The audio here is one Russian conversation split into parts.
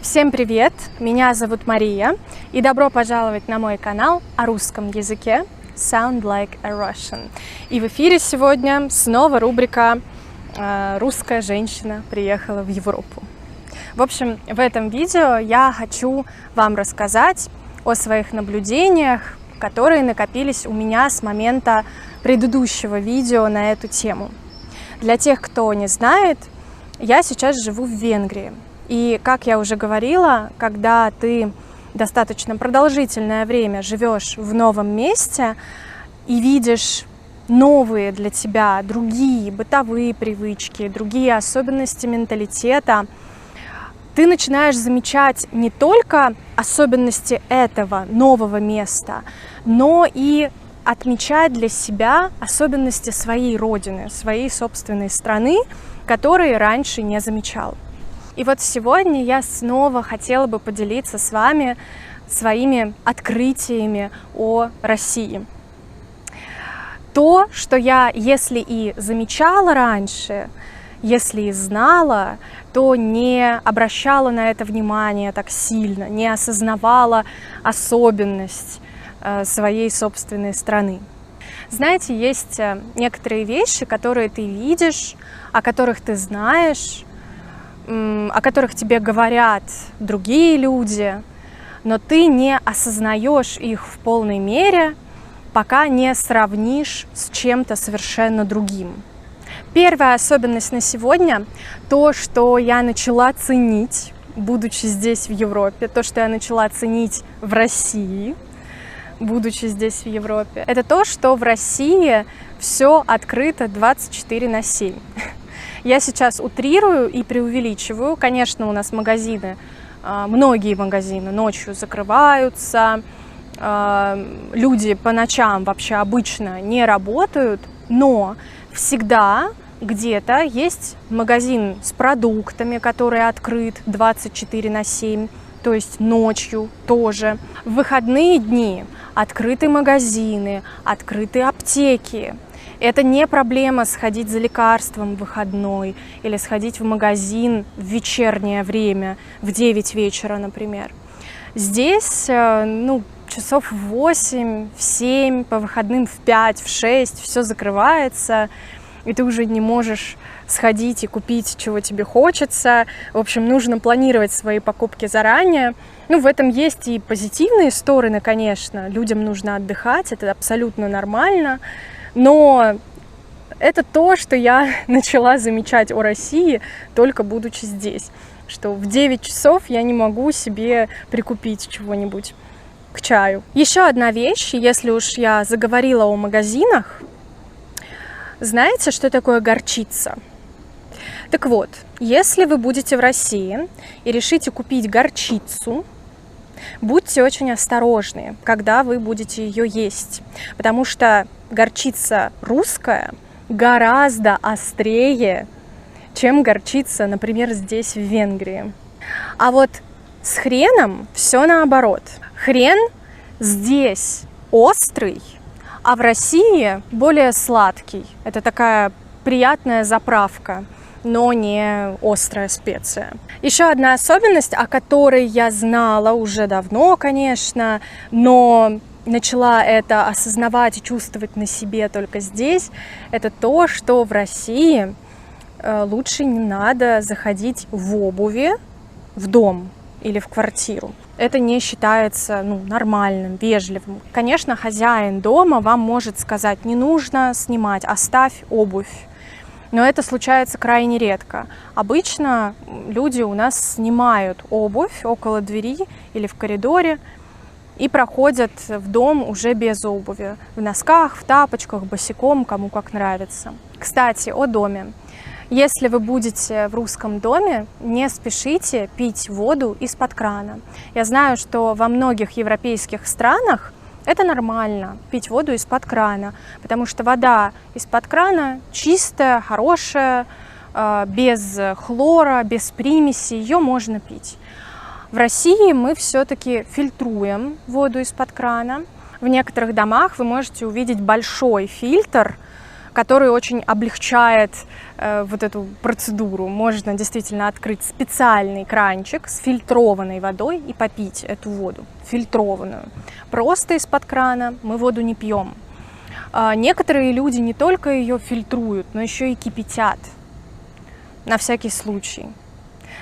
Всем привет! Меня зовут Мария, и добро пожаловать на мой канал о русском языке Sound Like a Russian. И в эфире сегодня снова рубрика «Русская женщина приехала в Европу». В общем, в этом видео я хочу вам рассказать о своих наблюдениях, которые накопились у меня с момента предыдущего видео на эту тему. Для тех, кто не знает, я сейчас живу в Венгрии. И, как я уже говорила, когда ты достаточно продолжительное время живешь в новом месте и видишь новые для тебя другие бытовые привычки, другие особенности менталитета, ты начинаешь замечать не только особенности этого нового места, но и отмечать для себя особенности своей родины, своей собственной страны, которые раньше не замечал. И вот сегодня я снова хотела бы поделиться с вами своими открытиями о России. То, что я, если и замечала раньше, если и знала, то не обращала на это внимание так сильно, не осознавала особенность своей собственной страны. Знаете, есть некоторые вещи, которые ты видишь, о которых ты знаешь, о которых тебе говорят другие люди, но ты не осознаешь их в полной мере, пока не сравнишь с чем-то совершенно другим. Первая особенность на сегодня – то, что я начала ценить, будучи здесь, в Европе, то, что я начала ценить в России, будучи здесь, в Европе, это то, что в России все открыто 24/7. Я сейчас утрирую и преувеличиваю. Конечно, у нас магазины, многие магазины ночью закрываются, люди по ночам вообще обычно не работают, но всегда где-то есть магазин с продуктами, который открыт 24/7, то есть ночью тоже. В выходные дни открыты магазины, открыты аптеки. Это не проблема сходить за лекарством в выходной или сходить в магазин в вечернее время, в 9 вечера, например. Здесь, часов в 8, в 7, по выходным в 5, в 6 все закрывается, и ты уже не можешь сходить и купить, чего тебе хочется. В общем, нужно планировать свои покупки заранее. В этом есть и позитивные стороны, конечно. Людям нужно отдыхать, это абсолютно нормально. Но это то, что я начала замечать о России, только будучи здесь. Что в 9 часов я не могу себе прикупить чего-нибудь к чаю. Еще одна вещь, если уж я заговорила о магазинах. Знаете, что такое горчица? Так вот, если вы будете в России и решите купить горчицу, будьте очень осторожны, когда вы будете ее есть, потому что горчица русская гораздо острее, чем горчица, например, здесь в Венгрии. А вот с хреном все наоборот. Хрен здесь острый, а в России более сладкий. Это такая приятная заправка, но не острая специя. Еще одна особенность, о которой я знала уже давно, конечно, но начала это осознавать и чувствовать на себе только здесь, это то, что в России лучше не надо заходить в обуви в дом или в квартиру. Это не считается нормальным, вежливым. Конечно, хозяин дома вам может сказать: не нужно снимать, оставь обувь. Но это случается крайне редко. Обычно люди у нас снимают обувь около двери или в коридоре и проходят в дом уже без обуви. В носках, в тапочках, босиком, кому как нравится. Кстати, о доме. Если вы будете в русском доме, не спешите пить воду из-под крана. Я знаю, что во многих европейских странах это нормально, пить воду из-под крана, потому что вода из-под крана чистая, хорошая, без хлора, без примеси, ее можно пить. В России мы все-таки фильтруем воду из-под крана. В некоторых домах вы можете увидеть большой фильтр, который очень облегчает вот эту процедуру. Можно действительно открыть специальный кранчик с фильтрованной водой и попить эту воду, фильтрованную. Просто из-под крана мы воду не пьем. Некоторые люди не только ее фильтруют, но еще и кипятят, на всякий случай.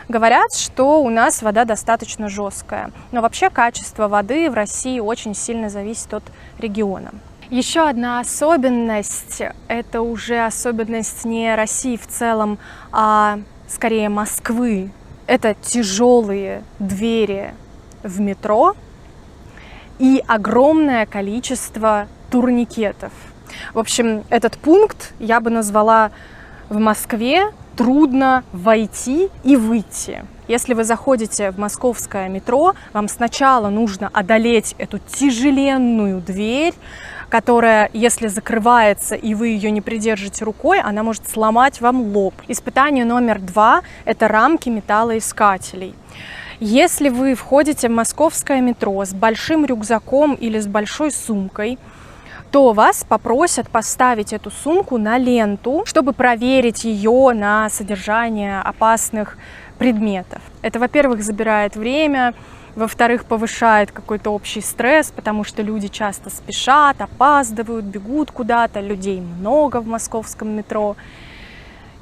Говорят, что у нас вода достаточно жесткая, но вообще качество воды в России очень сильно зависит от региона. Еще одна особенность, это уже особенность не России в целом, а скорее Москвы. Это тяжелые двери в метро и огромное количество турникетов. В общем, этот пункт я бы назвала в Москве трудно войти и выйти. Если вы заходите в московское метро, вам сначала нужно одолеть эту тяжеленную дверь, которая, если закрывается и вы ее не придержите рукой, она может сломать вам лоб. Испытание номер 2 – это рамки металлоискателей. Если вы входите в московское метро с большим рюкзаком или с большой сумкой, то вас попросят поставить эту сумку на ленту, чтобы проверить ее на содержание опасных предметов. Это, во-первых, забирает время, во-вторых, повышает какой-то общий стресс, потому что люди часто спешат, опаздывают, бегут куда-то, людей много в московском метро.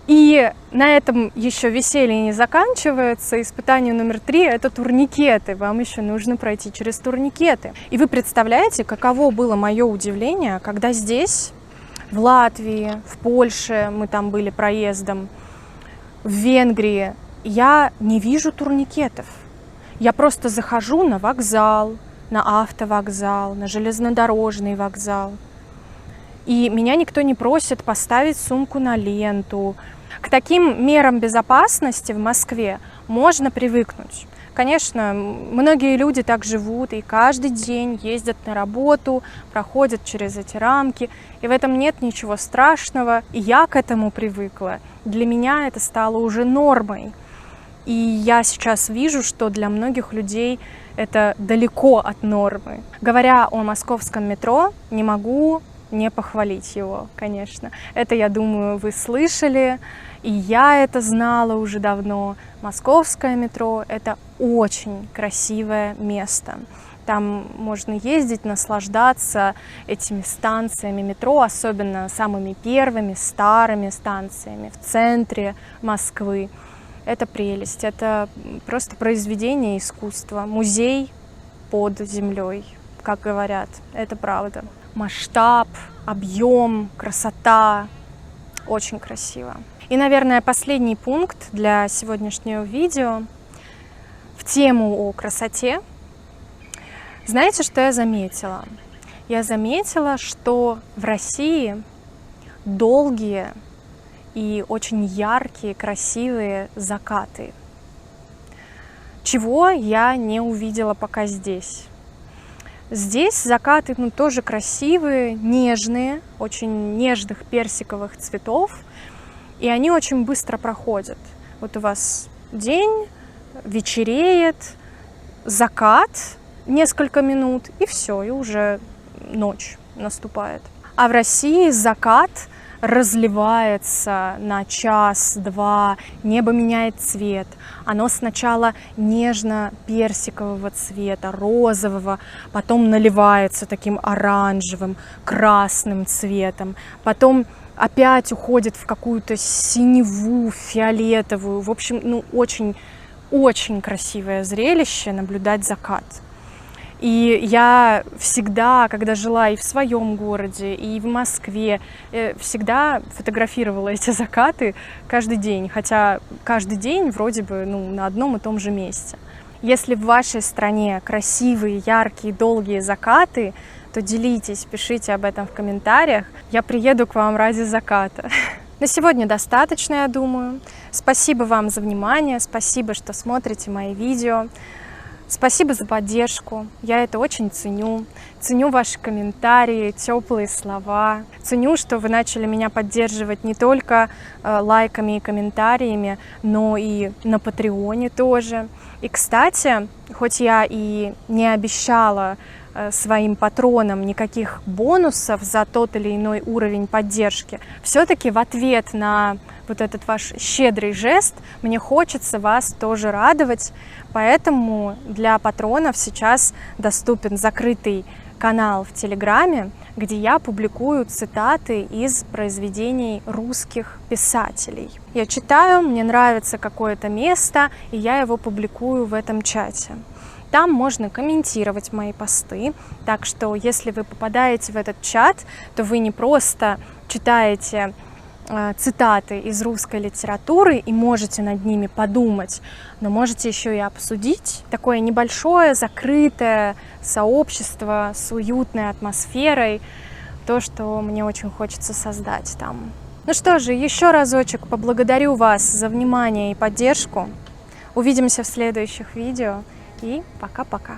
И на этом еще веселье не заканчивается. Испытание номер 3 – это турникеты. Вам еще нужно пройти через турникеты. И вы представляете, каково было мое удивление, когда здесь, в Латвии, в Польше, мы там были проездом, в Венгрии, я не вижу турникетов. Я просто захожу на вокзал, на автовокзал, на железнодорожный вокзал. И меня никто не просит поставить сумку на ленту. К таким мерам безопасности в Москве можно привыкнуть. Конечно, многие люди так живут и каждый день ездят на работу, проходят через эти рамки. И в этом нет ничего страшного. И я к этому привыкла. Для меня это стало уже нормой. И я сейчас вижу, что для многих людей это далеко от нормы. Говоря о московском метро, не могу не похвалить его, конечно. Это, я думаю, вы слышали, и я это знала уже давно. Московское метро – это очень красивое место. Там можно ездить, наслаждаться этими станциями метро, особенно самыми первыми, старыми станциями в центре Москвы. Это прелесть, это просто произведение искусства, музей под землей, как говорят, это правда. Масштаб, объем, красота, очень красиво. И, наверное, последний пункт для сегодняшнего видео в тему о красоте. Знаете, что я заметила? Я заметила, что в России долгие и очень яркие, красивые закаты, чего я не увидела пока здесь. Здесь закаты тоже красивые, нежные, очень нежных персиковых цветов, и они очень быстро проходят. Вот у вас день, вечереет, закат несколько минут, и все, и уже ночь наступает. А в России закат разливается на час-два, небо меняет цвет. Оно сначала нежно-персикового цвета, розового, потом наливается таким оранжевым, красным цветом, потом опять уходит в какую-то синеву, фиолетовую. В общем, очень красивое зрелище наблюдать закат. И я всегда, когда жила и в своем городе, и в Москве, всегда фотографировала эти закаты каждый день, хотя каждый день вроде бы на одном и том же месте. Если в вашей стране красивые, яркие, долгие закаты, то делитесь, пишите об этом в комментариях. Я приеду к вам ради заката. На сегодня достаточно, я думаю. Спасибо вам за внимание, спасибо, что смотрите мои видео. Спасибо за поддержку, я это очень ценю. Ценю ваши комментарии, теплые слова. Ценю, что вы начали меня поддерживать не только лайками и комментариями, но и на Патреоне тоже. И, кстати, хоть я и не обещала своим патронам никаких бонусов за тот или иной уровень поддержки, все-таки в ответ на вот этот ваш щедрый жест мне хочется вас тоже радовать. Поэтому для патронов сейчас доступен закрытый канал в Телеграме, где я публикую цитаты из произведений русских писателей. Я читаю, мне нравится какое-то место, и я его публикую в этом чате. Там можно комментировать мои посты, так что если вы попадаете в этот чат, то вы не просто читаете цитаты из русской литературы и можете над ними подумать, но можете еще и обсудить. Такое небольшое закрытое сообщество с уютной атмосферой, то, что мне очень хочется создать там. Ну что же, еще разочек поблагодарю вас за внимание и поддержку. Увидимся в следующих видео и пока-пока.